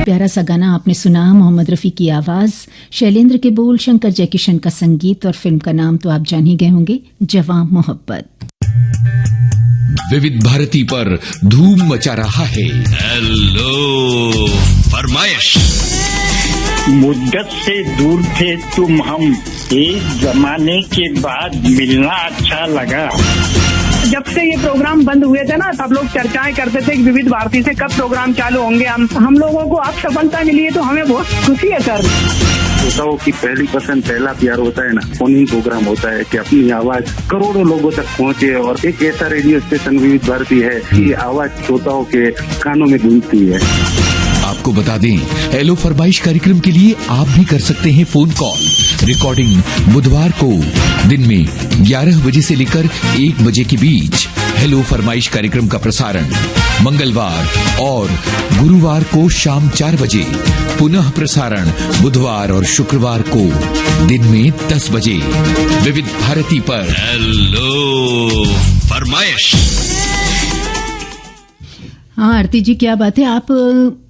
प्यारा सा गाना आपने सुना, मोहम्मद रफ़ी की आवाज़, शैलेंद्र के बोल, शंकर जयकिशन का संगीत और फिल्म का नाम तो आप जान ही गए होंगे, जवां मोहब्बत। विविध भारती पर धूम मचा रहा है हेलो फरमाइश। मुद्दत से दूर थे तुम हम, एक जमाने के बाद मिलना अच्छा लगा। जब से ये प्रोग्राम बंद हुए थे ना, सब लोग चर्चाएं करते थे कि विविध भारती से कब प्रोग्राम चालू होंगे। हम लोगों को अब सफलता मिली है तो हमें बहुत खुशी है सर। श्रोताओं की पहली पसंद, पहला प्यार होता है ना, फोन प्रोग्राम होता है कि अपनी आवाज करोड़ों लोगों तक पहुंचे। और एक ऐसा रेडियो स्टेशन विविध भारती है कि आवाज श्रोताओं के कानों में गूंजती है। आपको बता दें, हेलो फरमाइश कार्यक्रम के लिए आप भी कर सकते हैं फोन कॉल। रिकॉर्डिंग बुधवार को दिन में 11 बजे से लेकर 1 बजे के बीच। हेलो फरमाइश कार्यक्रम का प्रसारण मंगलवार और गुरुवार को शाम 4 बजे, पुनः प्रसारण बुधवार और शुक्रवार को दिन में 10 बजे विविध भारती पर। हेलो फरमाइश। हाँ आरती जी, क्या बात है, आप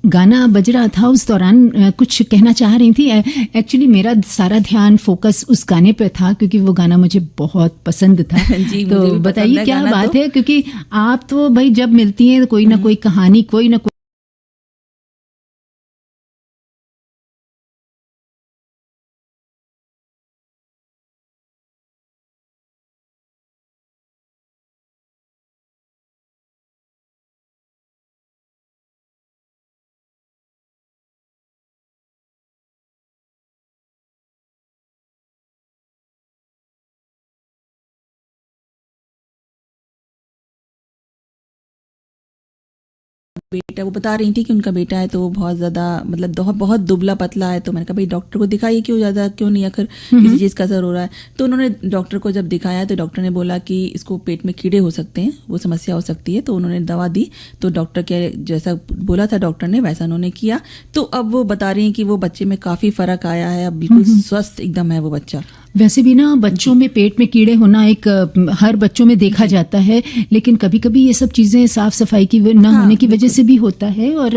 गाना बज रहा था उस दौरान कुछ कहना चाह रही थी। एक्चुअली मेरा सारा ध्यान फोकस उस गाने पे था क्योंकि वो गाना मुझे बहुत पसंद था। जी, तो बताइए क्या बात है, क्योंकि आप तो भाई जब मिलती हैं कोई ना कोई कहानी, कोई ना कोई बेटा, वो बता रही थी कि उनका बेटा है तो वो बहुत ज्यादा मतलब बहुत दुबला पतला है। तो मैंने कहा भाई डॉक्टर को दिखाइए, क्यों नहीं, आखिर किसी चीज का असर हो रहा है। तो उन्होंने डॉक्टर को जब दिखाया तो डॉक्टर ने बोला कि इसको पेट में कीड़े हो सकते हैं, वो समस्या हो सकती है। तो उन्होंने दवा दी, तो डॉक्टर के जैसा बोला था डॉक्टर ने वैसा उन्होंने किया। तो अब वो बता रही है कि वो बच्चे में काफी फर्क आया है, अब बिल्कुल स्वस्थ एकदम है वो बच्चा। वैसे भी ना बच्चों में पेट में कीड़े होना एक हर बच्चों में देखा जाता है, लेकिन कभी कभी ये सब चीजें साफ सफाई की न होने की वजह से भी होता है। और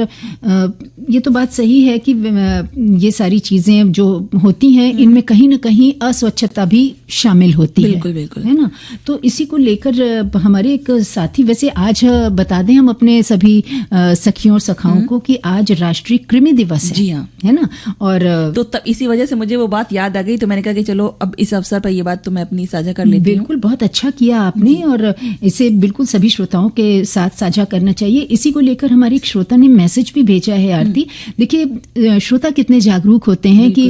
ये तो बात सही है कि ये सारी चीजें जो होती हैं इनमें कहीं ना कहीं अस्वच्छता भी शामिल होती है। बिल्कुल है ना। तो इसी को लेकर हमारे एक साथी, वैसे आज बता दें हम अपने सभी सखियों और सखाओं को कि आज राष्ट्रीय कृमि दिवस है। जी हाँ, है ना। और तो तब इसी वजह से मुझे वो बात याद आ गई, तो मैंने कहा कि चलो अब इस अवसर पर ये बात तो मैं अपनी साझा कर लेती हूँ। बिल्कुल, बहुत अच्छा किया आपने और इसे बिल्कुल सभी श्रोताओं के साथ साझा करना चाहिए। इसी को लेकर हमारे एक श्रोता ने मैसेज भी भेजा है आरती। देखिए श्रोता कितने जागरूक होते हैं कि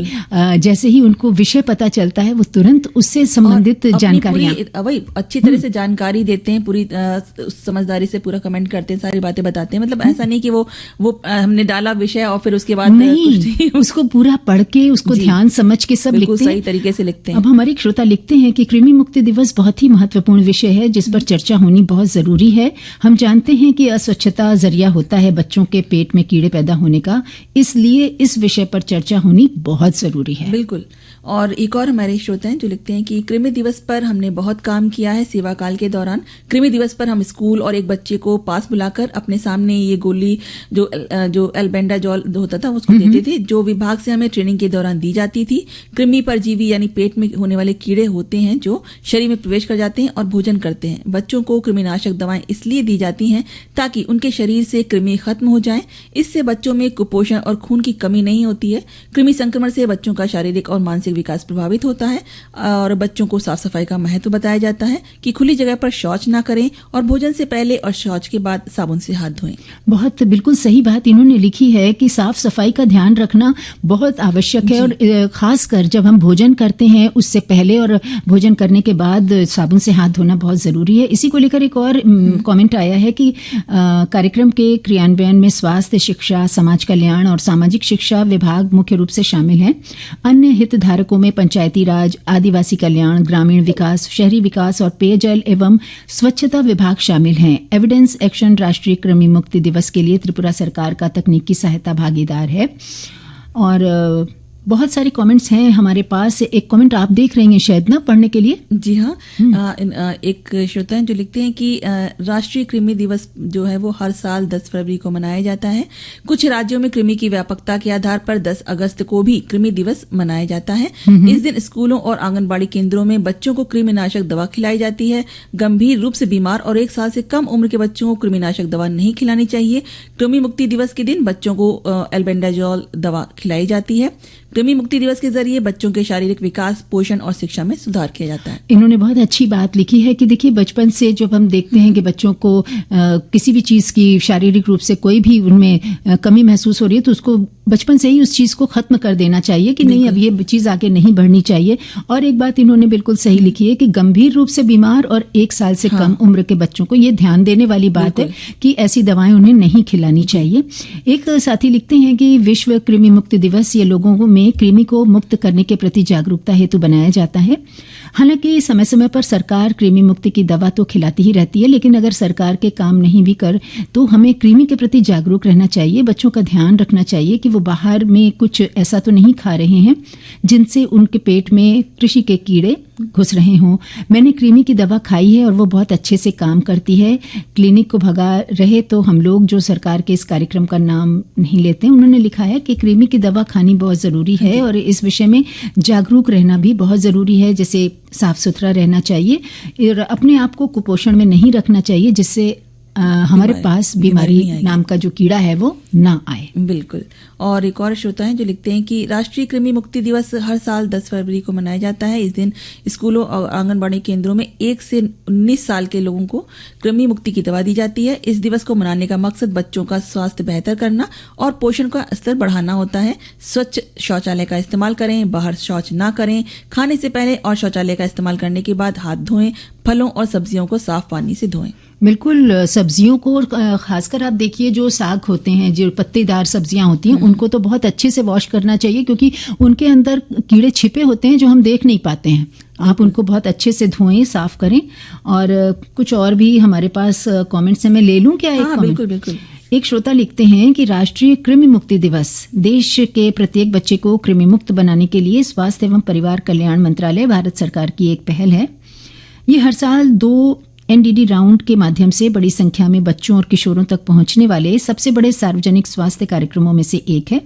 जैसे ही उनको विषय पता चलता है वो तुरंत उससे संबंधित जानकारियां वही अच्छी तरह से जानकारी देते हैं, पूरी समझदारी से पूरा कमेंट करते हैं, सारी बातें बताते हैं। मतलब ऐसा नहीं कि वो हमने डाला विषय और फिर उसके बाद नहीं, उसको पूरा पढ़ के उसको ध्यान समझ के सब लिखते हैं, सही तरीके से लिखते हैं। अब हमारे एक श्रोता लिखते हैं कि कृमि मुक्ति दिवस बहुत ही महत्वपूर्ण विषय है जिस पर चर्चा होनी बहुत जरूरी है। हम जानते हैं कि अस्वच्छता जरिया होता है बच्चों के पेट में कीड़े पैदा होने का, इसलिए इस विषय पर चर्चा होनी बहुत जरूरी है। बिल्कुल। और एक और हमारे श्रोता हैं जो लिखते हैं कि कृमि दिवस पर हमने बहुत काम किया है सेवा काल के दौरान। कृमि दिवस पर हम स्कूल और एक बच्चे को पास बुलाकर अपने सामने ये गोली जो एल्बेंडाजोल होता था उसको देते थे, जो विभाग से हमें ट्रेनिंग के दौरान दी जाती थी। कृमि परजीवी यानी पेट में होने वाले कीड़े होते हैं जो शरीर में प्रवेश कर जाते हैं और भोजन करते हैं। बच्चों को कृमिनाशक दवाएं इसलिए दी जाती हैं ताकि उनके शरीर से कृमि खत्म हो जाए। इससे बच्चों में कुपोषण और खून की कमी नहीं होती है। कृमि संक्रमण से बच्चों का शारीरिक और मानसिक विकास प्रभावित होता है। और बच्चों को साफ सफाई का महत्व बताया जाता है कि खुली जगह पर शौच ना करें और भोजन से पहले और शौच के बाद साबुन से हाथ धोएं। बहुत बिल्कुल सही बात इन्होंने लिखी है कि साफ सफाई का ध्यान रखना बहुत आवश्यक है। और खासकर जब हम भोजन करते हैं उससे पहले और भोजन करने के बाद साबुन से हाथ धोना बहुत जरूरी है। इसी को लेकर एक और कमेंट आया है कि कार्यक्रम के क्रियान्वयन में स्वास्थ्य, शिक्षा, समाज कल्याण और सामाजिक शिक्षा विभाग मुख्य रूप से शामिल हैं। अन्य हितधारकों में पंचायती राज, आदिवासी कल्याण, ग्रामीण विकास, शहरी विकास और पेयजल एवं स्वच्छता विभाग शामिल हैं। एविडेंस एक्शन राष्ट्रीय कृमि मुक्ति दिवस के लिए त्रिपुरा सरकार का तकनीकी सहायता भागीदार है। और बहुत सारे कमेंट्स हैं हमारे पास। एक कमेंट आप देख रहे हैं शायद ना, पढ़ने के लिए। जी हाँ, एक श्रोता हैं जो लिखते हैं कि राष्ट्रीय कृमि दिवस जो है वो हर साल 10 फरवरी को मनाया जाता है। कुछ राज्यों में कृमि की व्यापकता के आधार पर 10 अगस्त को भी कृमि दिवस मनाया जाता है। इस दिन स्कूलों और आंगनबाड़ी केंद्रों में बच्चों को कृमिनाशक दवा खिलाई जाती है। गंभीर रूप से बीमार और 1 साल से कम उम्र के बच्चों को कृमिनाशक दवा नहीं खिलानी चाहिए। कृमि मुक्ति दिवस के दिन बच्चों को एल्बेंडाजोल दवा खिलाई जाती है। कृमि मुक्ति दिवस के जरिए बच्चों के शारीरिक विकास, पोषण और शिक्षा में सुधार किया जाता है। इन्होंने बहुत अच्छी बात लिखी है कि देखिए, बचपन से जब हम देखते हैं कि बच्चों को किसी भी चीज की शारीरिक रूप से कोई भी उनमें कमी महसूस हो रही है, तो उसको बचपन से ही उस चीज को खत्म कर देना चाहिए कि नहीं, अब ये चीज आगे नहीं बढ़नी चाहिए। और एक बात इन्होंने बिल्कुल सही लिखी है कि गंभीर रूप से बीमार और 1 साल से कम उम्र के बच्चों को ये ध्यान देने वाली बात है कि ऐसी दवाएं उन्हें नहीं खिलानी चाहिए। एक साथी लिखते हैं कि विश्व कृमि मुक्ति दिवस ये लोगों में कृमि को मुक्त करने के प्रति जागरूकता हेतु बनाया जाता है। हालांकि समय समय पर सरकार कृमि मुक्ति की दवा तो खिलाती ही रहती है, लेकिन अगर सरकार के काम नहीं भी कर तो हमें कृमि के प्रति जागरूक रहना चाहिए। बच्चों का ध्यान रखना चाहिए कि वो बाहर में कुछ ऐसा तो नहीं खा रहे हैं जिनसे उनके पेट में कृषि के कीड़े घुस रहे हों। मैंने कृमि की दवा खाई है और वो बहुत अच्छे से काम करती है। क्लिनिक को भगा रहे तो हम लोग जो सरकार के इस कार्यक्रम का नाम नहीं लेते हैं, उन्होंने लिखा है कि कृमि की दवा खानी बहुत ज़रूरी है और इस विषय में जागरूक रहना भी बहुत ज़रूरी है। जैसे साफ सुथरा रहना चाहिए और अपने आप को कुपोषण में नहीं रखना चाहिए, जिससे हमारे पास बीमारी नाम का जो कीड़ा है वो ना आए। बिल्कुल। और एक और श्रोता हैं जो लिखते हैं कि राष्ट्रीय कृमि मुक्ति दिवस हर साल 10 फरवरी को मनाया जाता है। इस दिन स्कूलों और आंगनबाड़ी केंद्रों में 1 से 19 साल के लोगों को कृमि मुक्ति की दवा दी जाती है। इस दिवस को मनाने का मकसद बच्चों का स्वास्थ्य बेहतर करना और पोषण का स्तर बढ़ाना होता है। स्वच्छ शौचालय का इस्तेमाल करें, बाहर शौच ना करें, खाने से पहले और शौचालय का इस्तेमाल करने के बाद हाथ धोएं, फलों और सब्जियों को साफ पानी से धोएं। बिल्कुल, सब्जियों को खासकर आप देखिए, जो साग होते हैं, जो पत्तेदार सब्जियां होती हैं, उनको तो बहुत अच्छे से वॉश करना चाहिए, क्योंकि उनके अंदर कीड़े छिपे होते हैं जो हम देख नहीं पाते हैं। आप उनको बहुत अच्छे से धोएं, साफ करें। और कुछ और भी हमारे पास कमेंट्स हैं, मैं ले लूं क्या? हाँ, बिल्कुल बिल्कुल। एक श्रोता लिखते हैं कि राष्ट्रीय कृमि मुक्ति दिवस देश के प्रत्येक बच्चे को कृमि मुक्त बनाने के लिए स्वास्थ्य एवं परिवार कल्याण मंत्रालय, भारत सरकार की एक पहल है। ये हर साल 2 एनडीडी राउंड के माध्यम से बड़ी संख्या में बच्चों और किशोरों तक पहुंचने वाले सबसे बड़े सार्वजनिक स्वास्थ्य कार्यक्रमों में से एक है।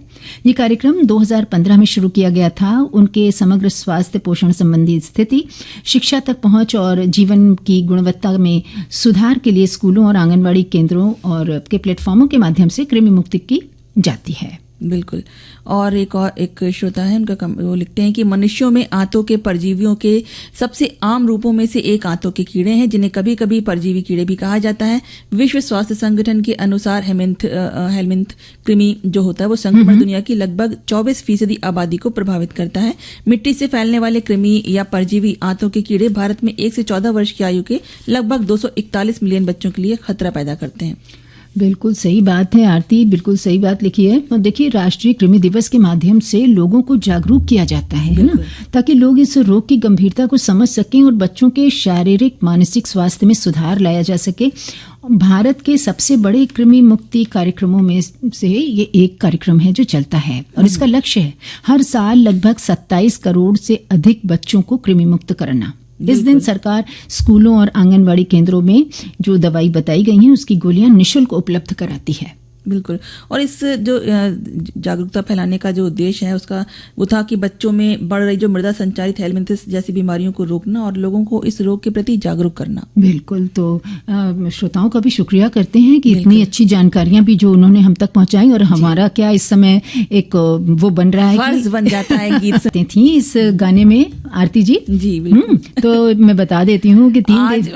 ये कार्यक्रम 2015 में शुरू किया गया था। उनके समग्र स्वास्थ्य, पोषण संबंधी स्थिति, शिक्षा तक पहुंच और जीवन की गुणवत्ता में सुधार के लिए स्कूलों और आंगनबाड़ी केंद्रों और के प्लेटफॉर्मों के माध्यम से कृमि मुक्ति की जाती है। बिल्कुल। और एक श्रोता है, उनका वो लिखते हैं कि मनुष्यों में आंतों के परजीवियों के सबसे आम रूपों में से एक आंतों के कीड़े हैं, जिन्हें कभी कभी परजीवी कीड़े भी कहा जाता है। विश्व स्वास्थ्य संगठन के अनुसार हेलमिंथ कृमि जो होता है वो संक्रमण दुनिया की लगभग 24% आबादी को प्रभावित करता है। मिट्टी से फैलने वाले कृमि या परजीवी आंतों के कीड़े भारत में 1 से 14 वर्ष की आयु के लगभग 241 मिलियन बच्चों के लिए खतरा पैदा करते हैं। बिल्कुल सही बात है आरती, बिल्कुल सही बात लिखी है। और देखिए, राष्ट्रीय कृमि दिवस के माध्यम से लोगों को जागरूक किया जाता है ना, ताकि लोग इस रोग की गंभीरता को समझ सकें और बच्चों के शारीरिक मानसिक स्वास्थ्य में सुधार लाया जा सके। भारत के सबसे बड़े कृमि मुक्ति कार्यक्रमों में से ये एक कार्यक्रम है जो चलता है और इसका लक्ष्य है हर साल लगभग 27 करोड़ से अधिक बच्चों को कृमि मुक्त करना। इस दिन सरकार स्कूलों और आंगनबाड़ी केंद्रों में जो दवाई बताई गई हैं उसकी गोलियां निःशुल्क उपलब्ध कराती है। बिल्कुल। और इस जो जागरूकता फैलाने का जो उद्देश्य है उसका वो था कि बच्चों में बढ़ रही जो मृदा संचारित हेलमिंथिस जैसी बीमारियों को रोकना और लोगों को इस रोग के प्रति जागरूक करना। बिल्कुल। तो श्रोताओं का भी शुक्रिया करते हैं कि इतनी अच्छी जानकारियां भी जो उन्होंने हम तक पहुंचाई। और हमारा क्या इस समय एक वो बन रहा है, फर्ज बन जाता है गीत थी इस गाने में आरती जी। जी बिल्कुल। तो मैं बता देती हूँ कि 3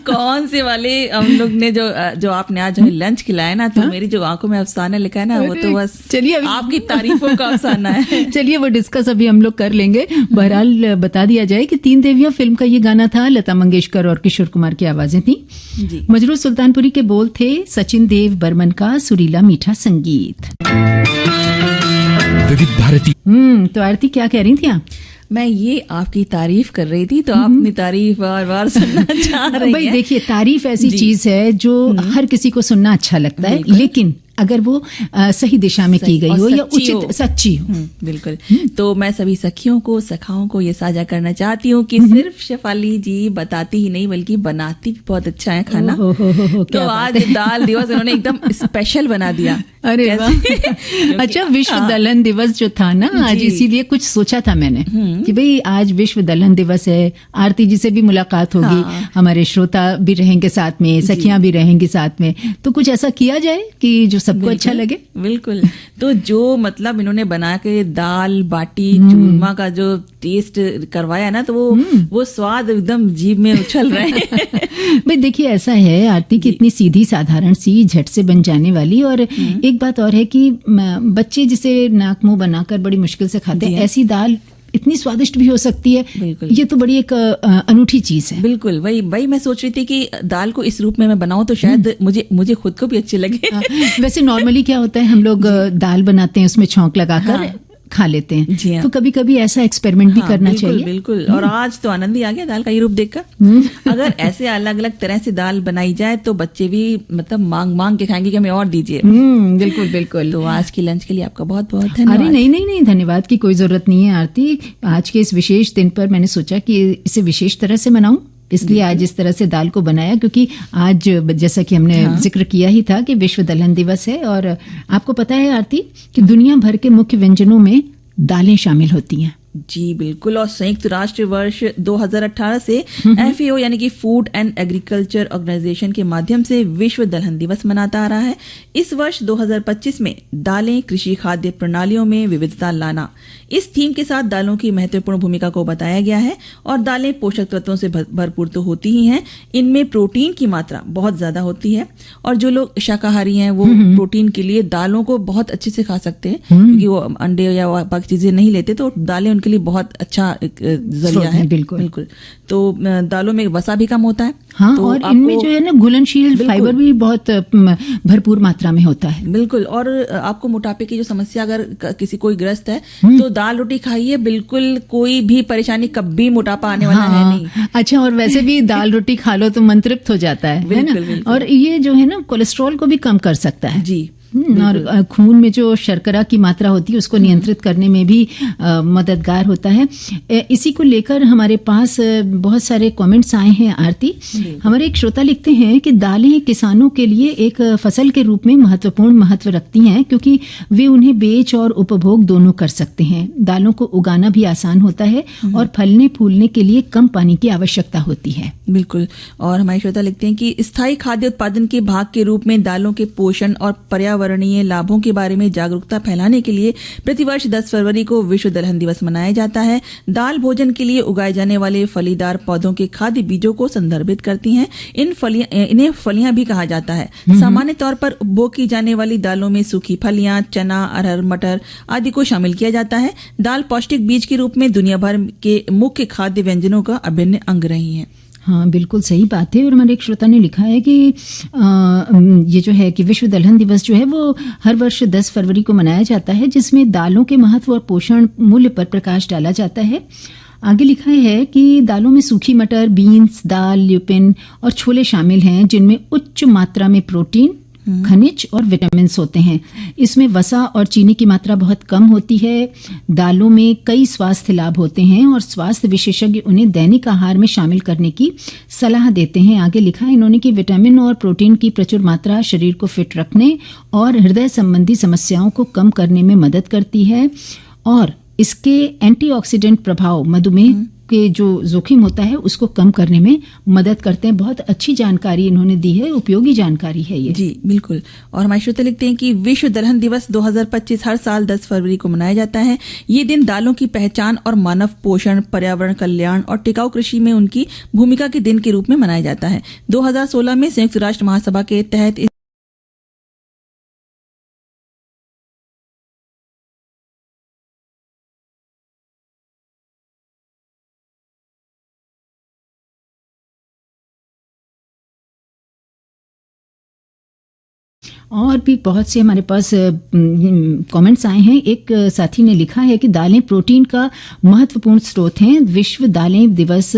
कौन से वाले हम लोग ने जो आपने आज हमें लंच खिलाया ना, तो मेरी जो आंखों में अफसाना लिखा है ना, वो तो बस चलिए आपकी तारीफों का अफसाना है। चलिए वो डिस्कस अभी हम लोग कर लेंगे। बहरहाल बता दिया जाए कि 3 देवियां फिल्म का ये गाना था। लता मंगेशकर और किशोर कुमार की आवाजें थी। मजरू सुल्तानपुरी के बोल थे सचिन देव बर्मन का सुरीला मीठा संगीत। विविध भारती। तो आरती क्या कह रही थी आप? मैं ये आपकी तारीफ कर रही थी, तो आप अपनी तारीफ बार बार सुनना चाह रही हैं। भाई देखिए, तारीफ ऐसी चीज है जो हर किसी को सुनना अच्छा लगता है, लेकिन अगर वो सही दिशा में की गई और हो या सच्ची हो। उचित सच्ची हो। बिल्कुल। तो मैं सभी सखियों को, सखाओं को ये साझा करना चाहती हूँ कि सिर्फ शेफाली जी बताती ही नहीं बल्कि बनाती भी बहुत अच्छा है खाना। हो, तो क्या बात आज दाल दिवस उन्होंने एकदम स्पेशल बना दिया। अरे वाह। कैसे? अच्छा, विश्व दलहन दिवस जो था ना आज, जी। इसीलिए कुछ सोचा था मैंने कि भाई आज विश्व दलहन दिवस है, आरती जी से भी मुलाकात होगी, हाँ। हमारे श्रोता भी रहेंगे साथ में, सखियां भी रहेंगी साथ में, तो कुछ ऐसा किया जाए कि जो सबको अच्छा लगे। बिल्कुल। तो जो मतलब इन्होंने बना के दाल बाटी चूरमा का जो टेस्ट करवाया ना, तो वो स्वाद एकदम जीभ में उछल रहे हैं। भाई देखिए, ऐसा है आरती की इतनी सीधी साधारण सी झट से बन जाने वाली, और एक बात और है कि बच्चे जिसे नाक मुंह बनाकर बड़ी मुश्किल से खाते हैं, ऐसी दाल इतनी स्वादिष्ट भी हो सकती है। बिल्कुल। ये तो बड़ी एक अनूठी चीज है। बिल्कुल, वही मैं सोच रही थी कि दाल को इस रूप में मैं बनाऊं तो शायद मुझे खुद को भी अच्छी लगे। वैसे नॉर्मली क्या होता है, हम लोग दाल बनाते हैं, उसमें छौंक लगाकर खा लेते हैं। जी हाँ। तो कभी कभी ऐसा एक्सपेरिमेंट भी करना बिल्कुल, चाहिए। बिल्कुल। और आज तो आनंद ही आ गया दाल का ये रूप देखकर। अगर ऐसे अलग अलग तरह से दाल बनाई जाए तो बच्चे भी मतलब मांग मांग के खाएंगे कि हमें और दीजिए। बिल्कुल बिल्कुल। तो आज की लंच के लिए आपका बहुत बहुत धन्यवाद। अरे नहीं, धन्यवाद की कोई जरूरत नहीं है आरती। आज के इस विशेष दिन पर मैंने सोचा कि इसे विशेष तरह से मनाऊं, इसलिए आज इस तरह से दाल को बनाया, क्योंकि आज जैसा कि हमने जिक्र किया ही था कि विश्व दलहन दिवस है। और आपको पता है आरती कि दुनिया भर के मुख्य व्यंजनों में दालें शामिल होती हैं। जी बिल्कुल। और संयुक्त राष्ट्र वर्ष 2018 से FAO यानी कि फूड एंड एग्रीकल्चर ऑर्गेनाइजेशन के माध्यम से विश्व दलहन दिवस मनाता आ रहा है। इस वर्ष 2025 में दालें कृषि खाद्य प्रणालियों में विविधता लाना, इस थीम के साथ दालों की महत्वपूर्ण भूमिका को बताया गया है। और दालें पोषक तत्वों से भरपूर तो होती ही हैं, इनमें प्रोटीन की मात्रा बहुत ज्यादा होती है। और जो लोग शाकाहारी हैं वो प्रोटीन के लिए दालों को बहुत अच्छे से खा सकते हैं, क्योंकि वो अंडे या बाकी चीजें नहीं लेते, तो दालें उनके लिए बहुत अच्छा जरिया है। बिल्कुल। तो दालों में वसा भी कम होता है। हाँ, तो और इनमें जो है ना घुलनशील फाइबर भी बहुत भरपूर मात्रा में होता है। बिल्कुल। और आपको मोटापे की जो समस्या अगर किसी कोई ग्रस्त है तो दाल रोटी खाइए, बिल्कुल कोई भी परेशानी, कभी मोटापा आने वाला है नहीं। अच्छा, और वैसे भी दाल रोटी खा लो तो मन तृप्त हो जाता है ना। और ये जो है ना कोलेस्ट्रॉल को भी कम कर सकता है। जी। और खून में जो शर्करा की मात्रा होती है उसको नियंत्रित करने में भी मददगार होता है। इसी को लेकर हमारे पास बहुत सारे कमेंट्स आए हैं आरती। हमारे एक श्रोता लिखते हैं कि दालें किसानों के लिए एक फसल के रूप में महत्वपूर्ण महत्व रखती हैं, क्योंकि वे उन्हें बेच और उपभोग दोनों कर सकते हैं। दालों को उगाना भी आसान होता है और फलने फूलने के लिए कम पानी की आवश्यकता होती है। बिल्कुल। और हमारे श्रोता लिखते हैं कि स्थायी खाद्य उत्पादन के भाग के रूप में दालों के पोषण और पर्यावरणीय लाभों के बारे में जागरूकता फैलाने के लिए प्रतिवर्ष 10 फरवरी को विश्व दलहन दिवस मनाया जाता है। दाल भोजन के लिए उगाए जाने वाले फलीदार पौधों के खाद्य बीजों को संदर्भित करती हैं। इन्हें फलियां भी कहा जाता है। सामान्य तौर पर उपभोग की जाने वाली दालों में सूखी फलियां, चना, अरहर, मटर आदि को शामिल किया जाता है। दाल पौष्टिक बीज के रूप में दुनिया भर के मुख्य खाद्य व्यंजनों का अभिन्न अंग रही है। हाँ, बिल्कुल सही बात है। और हमारे एक श्रोता ने लिखा है कि ये जो है कि विश्व दलहन दिवस जो है वो हर वर्ष 10 फरवरी को मनाया जाता है, जिसमें दालों के महत्व और पोषण मूल्य पर प्रकाश डाला जाता है। आगे लिखा है कि दालों में सूखी मटर, बीन्स, दाल, ल्यूपिन और छोले शामिल हैं, जिनमें उच्च मात्रा में प्रोटीन, खनिज और विटामिन होते हैं। इसमें वसा और चीनी की मात्रा बहुत कम होती है। दालों में कई स्वास्थ्य लाभ होते हैं और स्वास्थ्य विशेषज्ञ उन्हें दैनिक आहार में शामिल करने की सलाह देते हैं। आगे लिखा है इन्होंने कि विटामिन और प्रोटीन की प्रचुर मात्रा शरीर को फिट रखने और हृदय संबंधी समस्याओं को कम करने में मदद करती है, और इसके एंटीऑक्सीडेंट प्रभाव मधुमेह के जो जोखिम होता है उसको कम करने में मदद करते हैं। बहुत अच्छी जानकारी इन्होंने दी है, उपयोगी जानकारी है ये। जी बिल्कुल। और हमारे श्रोता लिखते हैं कि विश्व दलहन दिवस 2025 हर साल 10 फरवरी को मनाया जाता है। ये दिन दालों की पहचान और मानव पोषण, पर्यावरण कल्याण और टिकाऊ कृषि में उनकी भूमिका के दिन के रूप में मनाया जाता है। 2016 में संयुक्त राष्ट्र महासभा के तहत और भी बहुत से हमारे पास कमेंट्स आए हैं। एक साथी ने लिखा है कि दालें प्रोटीन का महत्वपूर्ण स्रोत हैं। विश्व दाल दिवस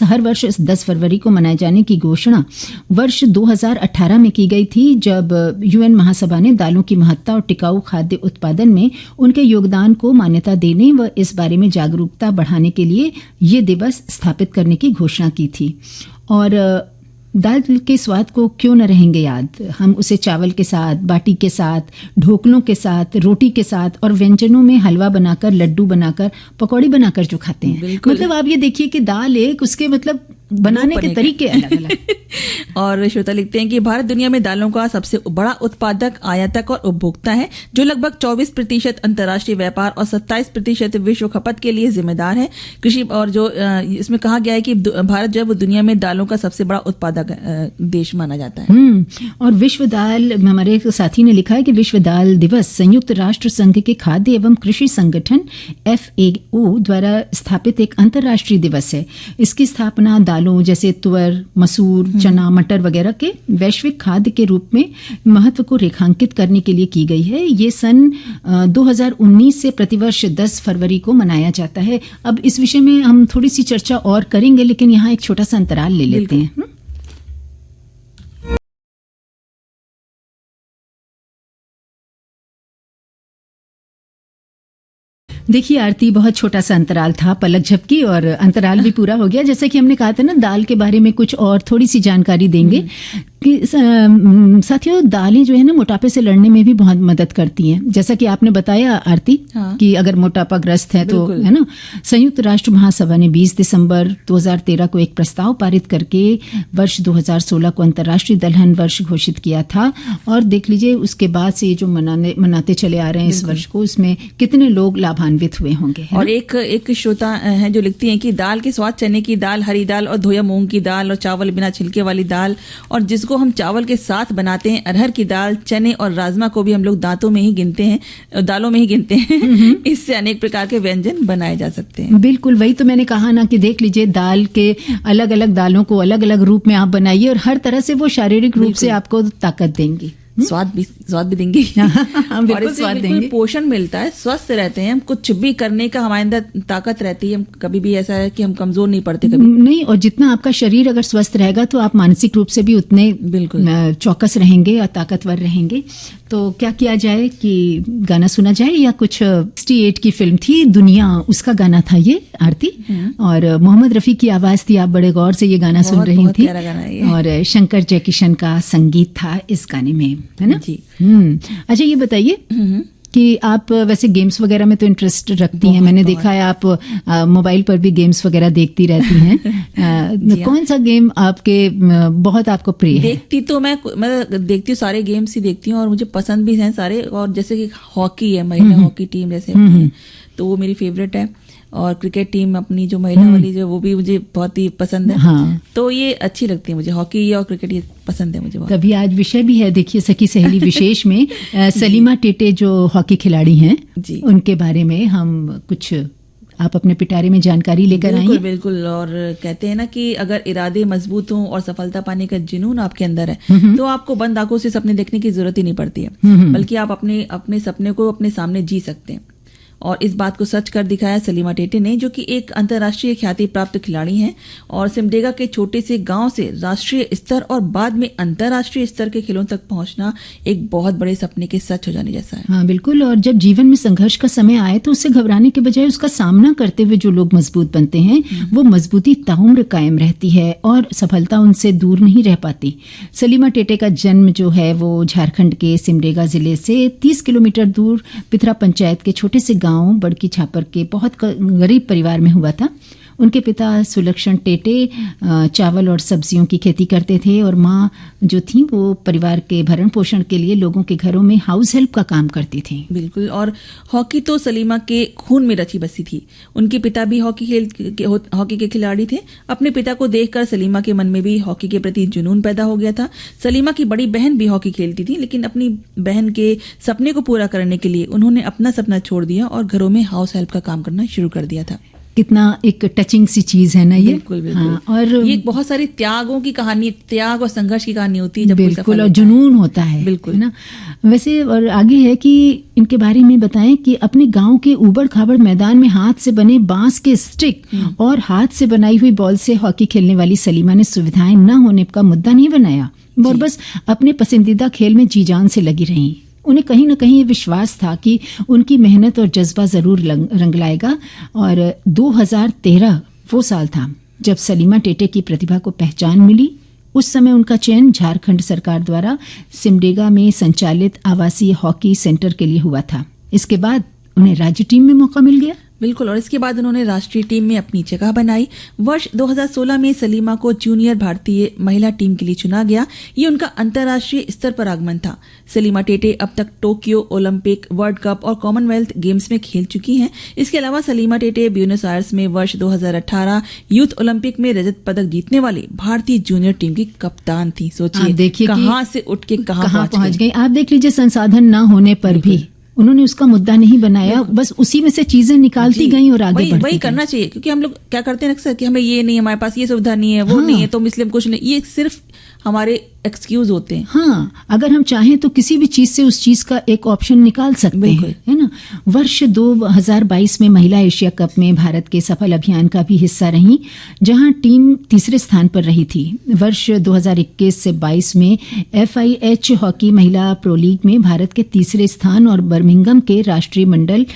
हर वर्ष 10 फरवरी को मनाए जाने की घोषणा वर्ष 2018 में की गई थी, जब यूएन महासभा ने दालों की महत्ता और टिकाऊ खाद्य उत्पादन में उनके योगदान को मान्यता देने व इस बारे में जागरूकता बढ़ाने के लिए ये दिवस स्थापित करने की घोषणा की थी। और दाल के स्वाद को क्यों न रहेंगे याद, हम उसे चावल के साथ, बाटी के साथ, ढोकलों के साथ, रोटी के साथ और व्यंजनों में हलवा बनाकर, लड्डू बनाकर, पकौड़ी बनाकर जो खाते हैं। मतलब आप ये देखिए कि दाल एक उसके मतलब बनाने के तरीके अलग अलग। और श्रोता लिखते हैं कि भारत दुनिया में दालों का सबसे बड़ा उत्पादक, आयातक और उपभोक्ता है, जो लगभग 24% अंतर्राष्ट्रीय व्यापार और 27% विश्व खपत के लिए जिम्मेदार है। कृषि और जो इसमें कहा गया है कि भारत जो है वो दुनिया में दालों का सबसे बड़ा उत्पादक देश माना जाता है। और विश्व दाल, हमारे एक साथी ने लिखा है कि विश्व दाल दिवस संयुक्त राष्ट्र संघ के खाद्य एवं कृषि संगठन FAO द्वारा स्थापित एक अंतर्राष्ट्रीय दिवस है। इसकी स्थापना दालों जैसे तुअर, मसूर, चना, मटर वगैरह के वैश्विक खाद्य के रूप में महत्व को रेखांकित करने के लिए की गई है। ये सन 2019 से प्रतिवर्ष 10 फरवरी को मनाया जाता है। अब इस विषय में हम थोड़ी सी चर्चा और करेंगे, लेकिन यहाँ एक छोटा सा अंतराल ले लेते हैं। देखिए आरती, बहुत छोटा सा अंतराल था, पलक झपकी और अंतराल भी पूरा हो गया। जैसा कि हमने कहा था ना, दाल के बारे में कुछ और थोड़ी सी जानकारी देंगे कि साथियों, दालें जो है ना मोटापे से लड़ने में भी बहुत मदद करती हैं। जैसा कि आपने बताया आरती, कि अगर मोटापा ग्रस्त है तो है ना, संयुक्त राष्ट्र महासभा ने 20 दिसंबर 2013 को एक प्रस्ताव पारित करके वर्ष 2016 को अंतर्राष्ट्रीय दलहन वर्ष घोषित किया था। और देख लीजिए उसके बाद से ये जो मनाते चले आ रहे हैं इस वर्ष को, उसमें कितने लोग लाभान्वित हुए होंगे। और एक श्रोता है जो लिखती हैं कि दाल के स्वाद चने की दाल, हरी दाल और धोया मूंग की दाल और चावल बिना छिलके वाली दाल, और जिसको हम चावल के साथ बनाते हैं अरहर की दाल, चने और राजमा को भी हम लोग दालों में ही गिनते हैं। इससे अनेक प्रकार के व्यंजन बनाए जा सकते हैं। बिल्कुल, वही तो मैंने कहा ना कि देख लीजिए दाल के अलग अलग दालों को अलग अलग रूप में आप बनाइए और हर तरह से वो शारीरिक रूप से आपको ताकत देंगी, स्वाद भी देंगे। और इससे स्वाद देंगे, पोषण मिलता है, स्वस्थ रहते हैं हम, कुछ भी करने का हमारे अंदर ताकत रहती है। हम कभी भी ऐसा है कि हम कमजोर नहीं पड़ते कभी नहीं। और जितना आपका शरीर अगर स्वस्थ रहेगा तो आप मानसिक रूप से भी उतने बिल्कुल चौकस रहेंगे और ताकतवर रहेंगे। तो क्या किया जाए कि गाना सुना जाए, या कुछ 68 की फिल्म थी दुनिया, उसका गाना था ये आरती, और मोहम्मद रफी की आवाज थी। आप बड़े गौर से ये गाना सुन रही थी, और शंकर जयकिशन का संगीत था इस गाने में, है ना जी। अच्छा, ये बताइए कि आप वैसे गेम्स वगैरह में तो इंटरेस्ट रखती हैं। मैंने देखा है आप मोबाइल पर भी गेम्स वगैरह देखती रहती हैं। कौन सा गेम बहुत आपको प्रिय है? देखती तो मैं देखती हूँ, सारे गेम्स ही देखती हूँ और मुझे पसंद भी हैं सारे। और जैसे कि हॉकी है, महिला हॉकी टीम जैसे तो वो मेरी फेवरेट है। और क्रिकेट टीम अपनी जो महिला वाली जो, वो भी मुझे बहुत ही पसंद है। हाँ। तो ये अच्छी लगती है मुझे, हॉकी और क्रिकेट ये पसंद है मुझे बहुत। तभी आज विषय भी है, देखिए सखी सहेली विशेष में सलीमा टेटे जो हॉकी खिलाड़ी हैं, उनके बारे में हम कुछ आप अपने पिटारे में जानकारी लेकर आई हैं। बिल्कुल। और कहते हैं ना कि अगर इरादे मजबूत हों और सफलता पाने का जुनून आपके अंदर है तो आपको बंद आंखों से सपने देखने की जरूरत ही नहीं पड़ती है, बल्कि आप अपने सपने को अपने सामने जी सकते हैं। और इस बात को सच कर दिखाया सलीमा टेटे ने, जो कि एक अंतर्राष्ट्रीय ख्याति प्राप्त खिलाड़ी हैं और सिमडेगा के छोटे से गांव से राष्ट्रीय स्तर और बाद में अंतर्राष्ट्रीय स्तर के खेलों तक पहुंचना एक बहुत बड़े सपने के सच हो जाने जैसा है। हाँ बिल्कुल। और जब जीवन में संघर्ष का समय आए तो उससे घबराने के बजाय उसका सामना करते हुए जो लोग मजबूत बनते हैं वो मजबूती ताउम्र कायम रहती है और सफलता उनसे दूर नहीं रह पाती। सलीमा टेटे का जन्म जो है वो झारखंड के सिमडेगा जिले से 30 किलोमीटर दूर पिथरा पंचायत के छोटे से गांव बड़की छापर के बहुत गरीब परिवार में हुआ था। उनके पिता सुलक्षण टेटे चावल और सब्जियों की खेती करते थे और माँ जो थी वो परिवार के भरण पोषण के लिए लोगों के घरों में हाउस हेल्प का काम करती थी। बिल्कुल। और हॉकी तो सलीमा के खून में रची बसी थी। उनके पिता भी हॉकी के खिलाड़ी थे। अपने पिता को देखकर सलीमा के मन में भी हॉकी के प्रति जुनून पैदा हो गया था। सलीमा की बड़ी बहन भी हॉकी खेलती थी, लेकिन अपनी बहन के सपने को पूरा करने के लिए उन्होंने अपना सपना छोड़ दिया और घरों में हाउस हेल्प का काम करना शुरू कर दिया था। कितना एक टचिंग सी चीज है ना ये। बिल्कुल बिल्कुल। हाँ, और ये बहुत सारी त्यागों की कहानी, त्याग और संघर्ष की कहानी होती है जब कोई बिल्कुल, सफल और होता है। जुनून होता है, बिल्कुल। है ना। वैसे और आगे है कि इनके बारे में बताएं कि अपने गांव के ऊबड़ खाबड़ मैदान में हाथ से बने बांस के स्टिक और हाथ से बनाई हुई बॉल से हॉकी खेलने वाली सलीमा ने सुविधाएं न होने का मुद्दा नहीं बनाया और बस अपने पसंदीदा खेल में जी जान से लगी रहीं। उन्हें कहीं ना कहीं ये विश्वास था कि उनकी मेहनत और जज्बा जरूर रंग लाएगा। और 2013 वो साल था जब सलीमा टेटे की प्रतिभा को पहचान मिली। उस समय उनका चयन झारखंड सरकार द्वारा सिमडेगा में संचालित आवासीय हॉकी सेंटर के लिए हुआ था। इसके बाद उन्हें राज्य टीम में मौका मिल गया। बिल्कुल, और इसके बाद उन्होंने राष्ट्रीय टीम में अपनी जगह बनाई। वर्ष 2016 में सलीमा को जूनियर भारतीय महिला टीम के लिए चुना गया। ये उनका अंतर्राष्ट्रीय स्तर पर आगमन था। सलीमा टेटे अब तक टोक्यो ओलंपिक, वर्ल्ड कप और कॉमनवेल्थ गेम्स में खेल चुकी हैं। इसके अलावा सलीमा टेटे ब्यूनस आयर्स में वर्ष 2018 यूथ ओलंपिक में रजत पदक जीतने वाली भारतीय जूनियर टीम की कप्तान थी। सोचिए, देखिए कहाँ से उठ के कहाँ पहुंच गई। आप देख लीजिए, संसाधन न होने पर भी उन्होंने उसका मुद्दा नहीं बनाया, बस उसी में से चीजें निकालती गई और आगे बढ़ती वही करना चाहिए। क्योंकि हम लोग क्या करते हैं अक्सर कि हमें ये नहीं, हमारे पास ये सुविधा नहीं है, वो नहीं है, तो इसलिए हम कुछ नहीं। ये सिर्फ हमारे एक्सक्यूज होते हैं। हाँ, अगर हम चाहें तो किसी भी चीज से उस चीज का एक ऑप्शन निकाल सकते हैं, है ना। वर्ष 2022 में महिला एशिया कप में भारत के सफल अभियान का भी हिस्सा रही, जहां टीम तीसरे स्थान पर रही थी। वर्ष 2021 से 22 में FIH हॉकी महिला प्रो लीग में भारत के तीसरे स्थान और बर्मिंघम के राष्ट्रीय मंडल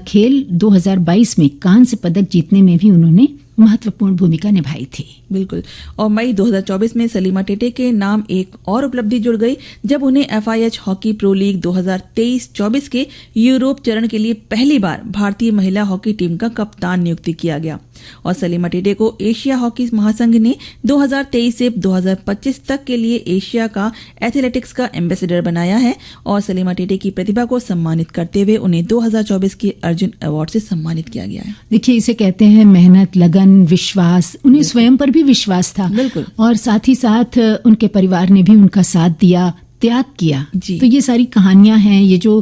खेल 2022 में कांस्य पदक जीतने में भी उन्होंने महत्वपूर्ण भूमिका निभाई थी। बिल्कुल। और मई 2024 में सलीमा टेटे के नाम एक और उपलब्धि जुड़ गई जब उन्हें FIH हॉकी प्रो लीग 2023-24 के यूरोप चरण के लिए पहली बार भारतीय महिला हॉकी टीम का कप्तान नियुक्त किया गया। और सलीमा टेटे को एशिया हॉकी महासंघ ने 2023 से 2025 तक के लिए एशिया का एथलेटिक्स का एम्बेसडर बनाया है। और सलीमा टेटे की प्रतिभा को सम्मानित करते हुए उन्हें 2024 के अर्जुन अवार्ड से सम्मानित किया गया है। देखिए, इसे कहते हैं मेहनत, लगन, विश्वास। उन्हें स्वयं पर भी विश्वास था। बिल्कुल। और साथ ही साथ उनके परिवार ने भी उनका साथ दिया, त्याग किया। तो ये सारी कहानियां हैं, ये जो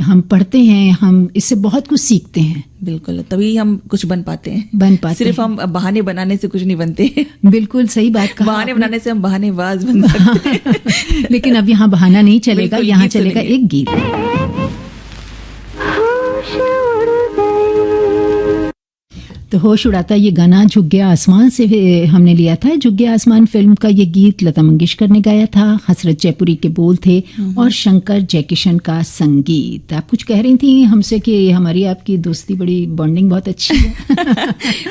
हम पढ़ते हैं, हम इससे बहुत कुछ सीखते हैं। बिल्कुल, तभी हम कुछ बन पाते हैं। सिर्फ हम बहाने बनाने से कुछ नहीं बनते। बिल्कुल सही बात कहा। बहाने बनाने से हम बहानेबाज बन सकते हैं। लेकिन अब यहाँ बहाना नहीं चलेगा, यहाँ चलेगा एक गीत। तो होश उड़ाता ये गाना झुक गया आसमान से हमने लिया था। झुक गया आसमान फिल्म का ये गीत लता मंगेशकर ने गाया था। हसरत जयपुरी के बोल थे और शंकर जयकिशन का संगीत। आप कुछ कह रही थी हमसे कि हमारी आपकी दोस्ती बड़ी बॉन्डिंग बहुत अच्छी है।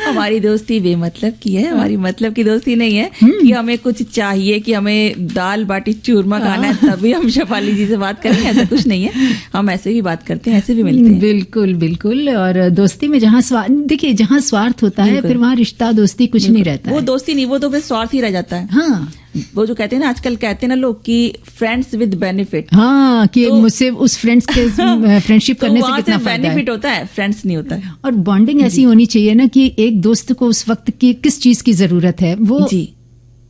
हमारी दोस्ती बेमतलब की है, हमारी मतलब की दोस्ती नहीं है कि हमें कुछ चाहिए, कि हमें दाल बाटी चूरमा खाना है तभी हम शेफाली जी से बात करेंगे, ऐसा कुछ नहीं है। हम ऐसे भी बात करते हैं, ऐसे भी मिलते हैं। बिल्कुल बिल्कुल। और दोस्ती में जहाँ देखिए, जहाँ स्वार्थ होता है फिर वहाँ रिश्ता दोस्ती कुछ नहीं रहता। वो दोस्ती नहीं, वो तो फिर स्वार्थ ही रह जाता है। हाँ, वो जो कहते हैं ना, आजकल कहते हैं ना लोग कि फ्रेंड्स विद बेनिफिट। हाँ, कि मुझसे उस फ्रेंड्स के फ्रेंडशिप करने से कितना फायदा बेनिफिट होता है, फ्रेंड्स नहीं होता है। और बॉन्डिंग ऐसी होनी चाहिए ना कि एक दोस्त को उस वक्त की किस चीज की जरूरत है वो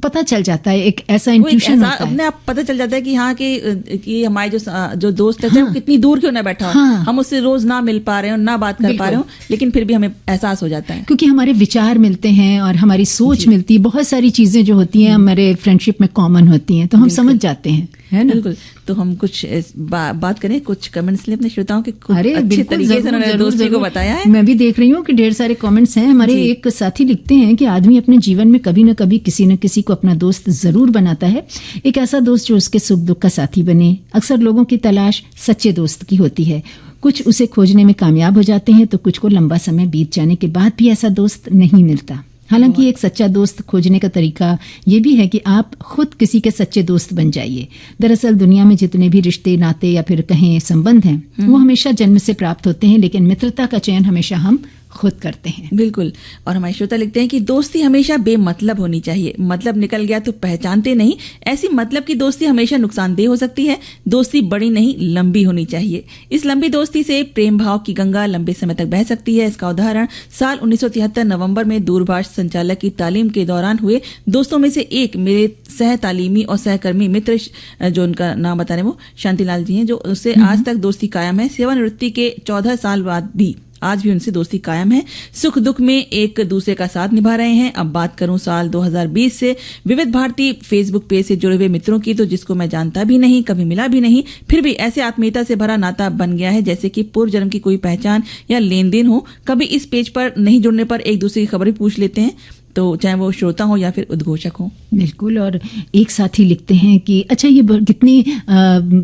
पता चल जाता है। एक ऐसा इंट्यूशन होता है, अपने आप पता चल जाता है कि हाँ कि हमारे जो दोस्त है, वो कितनी दूर क्यों ना बैठा हो, हम उससे रोज ना मिल पा रहे हो, ना बात कर पा रहे हो, लेकिन फिर भी हमें एहसास हो जाता है क्योंकि हमारे विचार मिलते हैं और हमारी सोच मिलती है। बहुत सारी चीजें जो होती हैं हमारे फ्रेंडशिप में कॉमन होती हैं, तो हम समझ जाते हैं, है ना। बिल्कुल। तो हम कुछ बात करें, कुछ कमेंट्स ले अपने श्रोताओं के। अरे अच्छे तरीके से उन्होंने दोस्ती को बताया है। मैं भी देख रही हूँ कि ढेर सारे कमेंट्स हैं। हमारे एक साथी लिखते हैं कि आदमी अपने जीवन में कभी न कभी किसी न किसी को अपना दोस्त जरूर बनाता है, एक ऐसा दोस्त जो उसके सुख दुख का साथी बने। अक्सर लोगों की तलाश सच्चे दोस्त की होती है। कुछ उसे खोजने में कामयाब हो जाते हैं तो कुछ को लंबा समय बीत जाने के बाद भी ऐसा दोस्त नहीं मिलता। हालांकि एक सच्चा दोस्त खोजने का तरीका ये भी है कि आप खुद किसी के सच्चे दोस्त बन जाइए। दरअसल दुनिया में जितने भी रिश्ते, नाते या फिर कहें संबंध हैं, वो हमेशा जन्म से प्राप्त होते हैं, लेकिन मित्रता का चयन हमेशा हम खुद करते हैं। बिल्कुल। और हमारे श्रोता लिखते हैं कि दोस्ती हमेशा बेमतलब होनी चाहिए। मतलब निकल गया तो पहचानते नहीं, ऐसी मतलब की दोस्ती हमेशा नुकसानदेह हो सकती है। दोस्ती बड़ी नहीं, लंबी होनी चाहिए। इस लंबी दोस्ती से प्रेम भाव की गंगा लंबे समय तक बह सकती है। इसका उदाहरण साल 1973 नवंबर में दूरभाष संचालक की तालीम के दौरान हुए दोस्तों में से एक मेरे सह तालीमी और सहकर्मी मित्र, जो उनका नाम बता रहे वो शांतिलाल जी हैं, जो उससे आज तक दोस्ती कायम है। सेवानिवृत्ति के 14 साल बाद भी आज भी उनसे दोस्ती कायम है, सुख दुख में एक दूसरे का साथ निभा रहे हैं। अब बात करूं साल 2020 से विविध भारती फेसबुक पेज से जुड़े हुए मित्रों की, तो जिसको मैं जानता भी नहीं, कभी मिला भी नहीं, फिर भी ऐसे आत्मीयता से भरा नाता बन गया है जैसे कि पूर्व जन्म की कोई पहचान या लेन देन हो। कभी इस पेज पर नहीं जुड़ने पर एक दूसरे की खबर भी पूछ लेते हैं, तो चाहे वो श्रोता हो या फिर उद्घोषक हो। बिल्कुल। और एक साथी लिखते हैं कि अच्छा, ये कितनी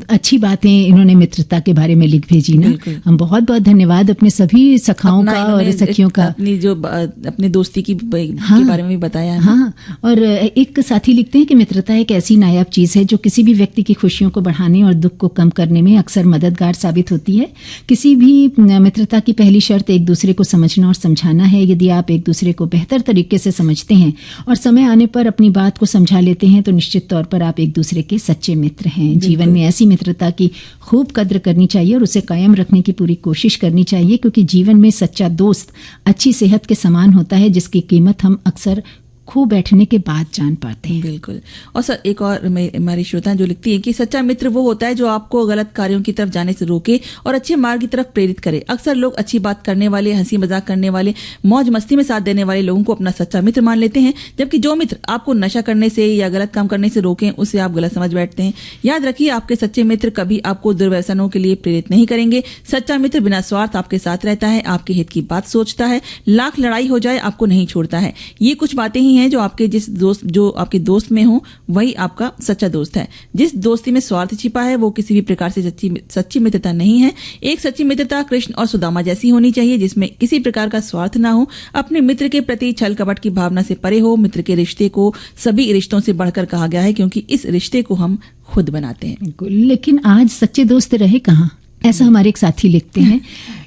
अच्छी बातें इन्होंने मित्रता के बारे में लिख भेजी ना। हम बहुत बहुत धन्यवाद अपने सभी सखाओं का और सखियों का, अपनी जो अपनी दोस्ती की हाँ, के बारे में भी बताया है। हाँ। और एक साथी लिखते हैं कि मित्रता एक ऐसी नायाब चीज है जो किसी भी व्यक्ति की खुशियों को बढ़ाने और दुख को कम करने में अक्सर मददगार साबित होती है। किसी भी मित्रता की पहली शर्त एक दूसरे को समझना और समझाना है। यदि आप एक दूसरे को बेहतर तरीके से समझते हैं और समय आने पर अपनी बात को समझा लेते हैं तो निश्चित तौर पर आप एक दूसरे के सच्चे मित्र हैं। जीवन में ऐसी मित्रता की खूब कद्र करनी चाहिए और उसे कायम रखने की पूरी कोशिश करनी चाहिए, क्योंकि जीवन में सच्चा दोस्त अच्छी सेहत के समान होता है जिसकी कीमत हम अक्सर खो बैठने के बाद जान पाते हैं। बिल्कुल। और सर एक और हमारी श्रोता जो लिखती है कि सच्चा मित्र वो होता है जो आपको गलत कार्यों की तरफ जाने से रोके और अच्छे मार्ग की तरफ प्रेरित करे। अक्सर लोग अच्छी बात करने वाले, हंसी मजाक करने वाले, मौज मस्ती में साथ देने वाले लोगों को अपना सच्चा मित्र मान लेते हैं, जबकि जो मित्र आपको नशा करने से या गलत काम करने से रोकें उसे आप गलत समझ बैठते हैं। याद रखिए, आपके सच्चे मित्र कभी आपको दुर्व्यसनों के लिए प्रेरित नहीं करेंगे। सच्चा मित्र बिना स्वार्थ आपके साथ रहता है, आपके हित की बात सोचता है, लाख लड़ाई हो जाए आपको नहीं छोड़ता है। ये कुछ बातें ही हैं जो आपके जो आपके दोस्त में हो वही आपका सच्चा दोस्त है। जिस दोस्ती में स्वार्थ छिपा है वो किसी भी प्रकार से सच्ची मित्रता नहीं है। एक सच्ची मित्रता कृष्ण और सुदामा जैसी होनी चाहिए, जिसमें किसी प्रकार का स्वार्थ ना हो, अपने मित्र के प्रति छल कपट की भावना से परे हो। मित्र के रिश्ते को सभी रिश्तों से बढ़कर कहा गया है, क्योंकि इस रिश्ते को हम खुद बनाते हैं। बिल्कुल। लेकिन आज सच्चे दोस्त रहे कहाँ, ऐसा हमारे एक साथी लिखते हैं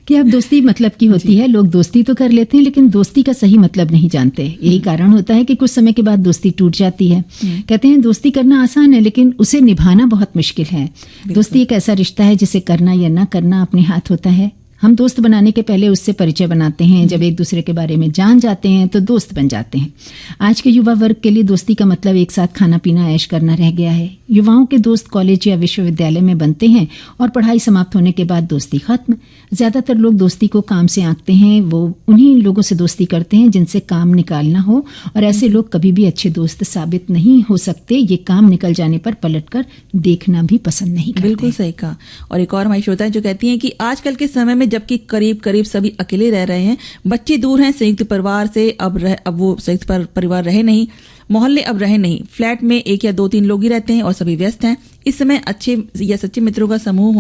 कि अब दोस्ती मतलब की होती है। लोग दोस्ती तो कर लेते हैं लेकिन दोस्ती का सही मतलब नहीं जानते। यही कारण होता है कि कुछ समय के बाद दोस्ती टूट जाती है। कहते हैं दोस्ती करना आसान है लेकिन उसे निभाना बहुत मुश्किल है। दोस्ती एक ऐसा रिश्ता है जिसे करना या ना करना अपने हाथ होता है। हम दोस्त बनाने के पहले उससे परिचय बनाते हैं। जब एक दूसरे के बारे में जान जाते हैं तो दोस्त बन जाते हैं। आज के युवा वर्ग के लिए दोस्ती का मतलब एक साथ खाना पीना ऐश करना रह गया है। युवाओं के दोस्त कॉलेज या विश्वविद्यालय में बनते हैं और पढ़ाई समाप्त होने के बाद दोस्ती खत्म। ज्यादातर लोग दोस्ती को काम से आंकते हैं। वो उन्हीं लोगों से दोस्ती करते हैं जिनसे काम निकालना हो, और ऐसे लोग कभी भी अच्छे दोस्त साबित नहीं हो सकते। ये काम निकल जाने पर पलटकर देखना भी पसंद नहीं करते। बिल्कुल सही कहा। और एक और हमारी श्रोता है जो कहती हैं कि आजकल के समय में जबकि करीब करीब सभी अकेले रह रहे हैं, बच्चे दूर हैं संयुक्त परिवार से, अब वो संयुक्त परिवार रहे नहीं, मोहल्ले अब रहे नहीं, फ्लैट में 1 या 2-3 लोग ही रहते हैं और सभी व्यस्त हैं। इस समय अच्छे या सच्चे मित्रों का समूह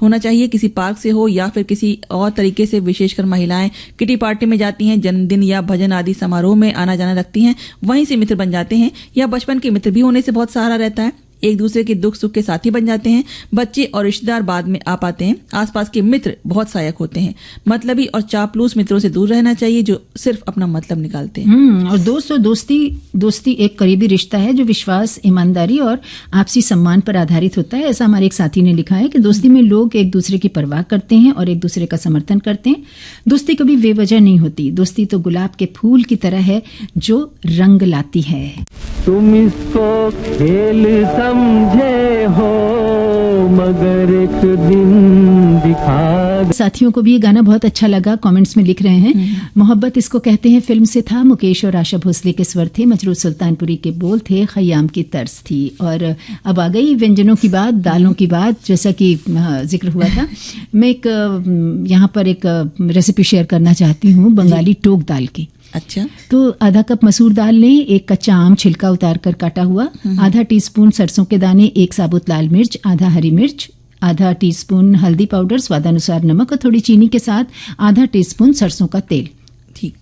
होना चाहिए। किसी पार्क से हो या फिर किसी और तरीके से। विशेषकर महिलाएं किटी पार्टी में जाती हैं, जन्मदिन या भजन आदि समारोह में आना जाना रखती हैं, वहीं से मित्र बन जाते हैं। या बचपन के मित्र भी होने से बहुत सहारा रहता है। एक दूसरे के दुख सुख के साथी बन जाते हैं। बच्चे और रिश्तेदार बाद में आ पाते हैं। आसपास के मित्र बहुत सहायक होते हैं। मतलबी और चापलूस मित्रों से दूर रहना चाहिए जो सिर्फ अपना मतलब निकालते हैं। और दोस्त और दोस्ती एक करीबी रिश्ता है जो विश्वास, ईमानदारी और आपसी सम्मान पर आधारित होता है। ऐसा हमारे एक साथी ने लिखा है कि दोस्ती में लोग एक दूसरे की परवाह करते हैं और एक दूसरे का समर्थन करते हैं। दोस्ती कभी बेवजह नहीं होती। दोस्ती तो गुलाब के फूल की तरह है जो रंग लाती है। तुम इसको खेल समझे हो मगर एक दिन दिखा। साथियों को भी ये गाना बहुत अच्छा लगा, कमेंट्स में लिख रहे हैं। मोहब्बत इसको कहते हैं फिल्म से था। मुकेश और आशा भोसले के स्वर थे, मजरूर सुल्तानपुरी के बोल थे, खयाम की तर्ज थी। और अब आ गई व्यंजनों की बात, दालों की बात, जैसा कि जिक्र हुआ था। मैं यहाँ पर एक रेसिपी शेयर करना चाहती हूँ बंगाली टोक दाल की। अच्छा। तो आधा कप मसूर दाल लें, 1 कच्चा आम छिलका उतार कर काटा हुआ, आधा टीस्पून सरसों के दाने, 1 साबुत लाल मिर्च, आधा हरी मिर्च, आधा टीस्पून हल्दी पाउडर, स्वादानुसार नमक और थोड़ी चीनी के साथ आधा टीस्पून सरसों का तेल। ठीक।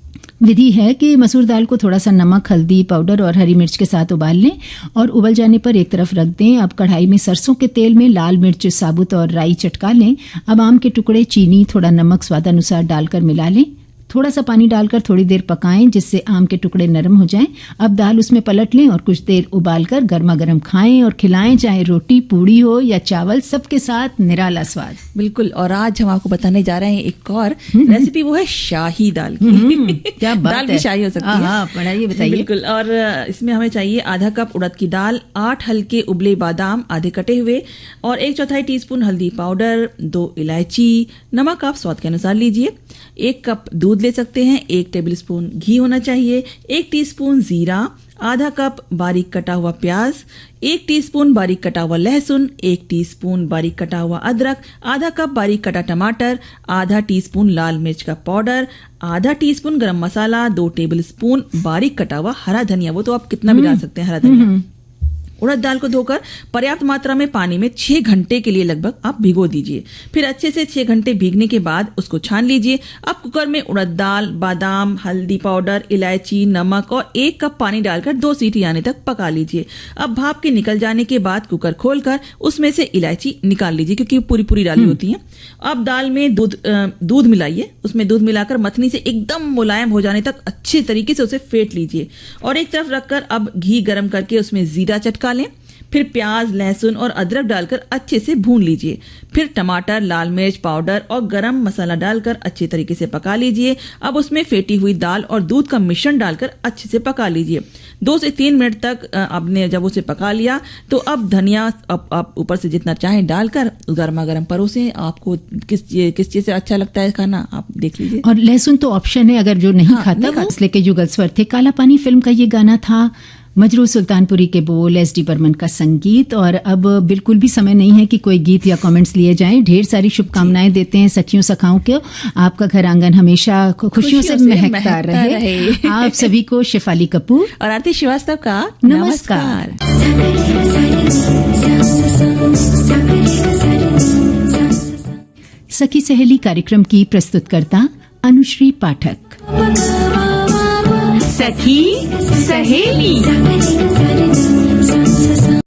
विधि है कि मसूर दाल को थोड़ा सा नमक, हल्दी पाउडर और हरी मिर्च के साथ उबाल लें और उबल जाने पर एक तरफ रख दें। अब कढ़ाई में सरसों के तेल में लाल मिर्च साबुत और राई चटका लें। अब आम के टुकड़े, चीनी, थोड़ा नमक स्वादानुसार डालकर मिला लें। थोड़ा सा पानी डालकर थोड़ी देर पकाएं जिससे आम के टुकड़े नरम हो जाएं। अब दाल उसमें पलट लें और कुछ देर उबालकर गर्मा गर्म खाएं और खिलाएं, चाहे रोटी पूड़ी हो या चावल, सबके साथ निराला स्वाद। बिल्कुल। और आज हम आपको बताने जा रहे हैं एक और रेसिपी, वो है शाही दाल की। क्या बात दाल है। भी शाही हो सकती है। हाँ, पढ़ाइए, बताइए। बिल्कुल। और इसमें हमें चाहिए आधा कप उड़द की दाल, 8 हल्के उबले बादाम आधे कटे हुए, और 1/4 टीस्पून हल्दी पाउडर, 2 इलायची, नमक आप स्वाद के अनुसार लीजिए। 1 कप दूध ले सकते हैं, 1 टेबलस्पून घी होना चाहिए, 1 टीस्पून जीरा, आधा कप बारीक कटा हुआ प्याज, 1 टीस्पून बारीक कटा हुआ लहसुन, 1 टीस्पून बारीक कटा हुआ अदरक, आधा कप बारीक कटा टमाटर, आधा टीस्पून लाल मिर्च का पाउडर, आधा टीस्पून गरम मसाला, 2 टेबलस्पून बारीक कटा हुआ हरा धनिया, वो तो आप कितना भी डाल सकते हैं हरा धनिया। उड़द दाल को धोकर पर्याप्त मात्रा में पानी में 6 घंटे के लिए लगभग आप भिगो दीजिए। फिर अच्छे से 6 घंटे भीगने के बाद उसको छान लीजिए। अब कुकर में उड़द दाल, बादाम, हल्दी पाउडर, इलायची, नमक और 1 कप पानी डालकर 2 सीटी आने तक पका लीजिए। अब भाप के निकल जाने के बाद कुकर खोलकर उसमें से इलायची निकाल लीजिए, क्योंकि पूरी पूरी डाली होती है। अब दाल में दूध मिलाइए, उसमें दूध मिलाकर मथनी से एकदम मुलायम हो जाने तक अच्छे तरीके से उसे फेंट लीजिए, और एक तरफ रखकर अब घी गर्म करके उसमें जीरा चटका लें। फिर प्याज, लहसुन और अदरक डालकर अच्छे से भून लीजिए। फिर टमाटर, लाल मिर्च पाउडर और गरम मसाला डालकर अच्छे तरीके से पका लीजिए। अब उसमें फेंटी हुई दाल और दूध का मिश्रण डालकर अच्छे से पका लीजिए। 2 से 3 मिनट तक आपने जब उसे पका लिया तो अब धनिया आप ऊपर से जितना चाहें डालकर गर्मा गर्म परोसें। आपको किस चीज से अच्छा लगता है खाना, आप देख लीजिए। और लहसुन तो ऑप्शन है, अगर जो नहीं खाता वो। इसलिए के युगल स्वर थे। काला पानी फिल्म का ये गाना था, मजरू सुल्तानपुरी के बोल, एस.डी. बर्मन का संगीत। और अब बिल्कुल भी समय नहीं है कि कोई गीत या कमेंट्स लिए जाएं। ढेर सारी शुभकामनाएं देते हैं सखियों सखाओं को। आपका घर आंगन हमेशा खुशियों से महकता रहे। आप सभी को शेफाली कपूर और आरती श्रीवास्तव का नमस्कार। सखी सहेली कार्यक्रम की प्रस्तुतकर्ता अनुश्री पाठक। सखी सहेली।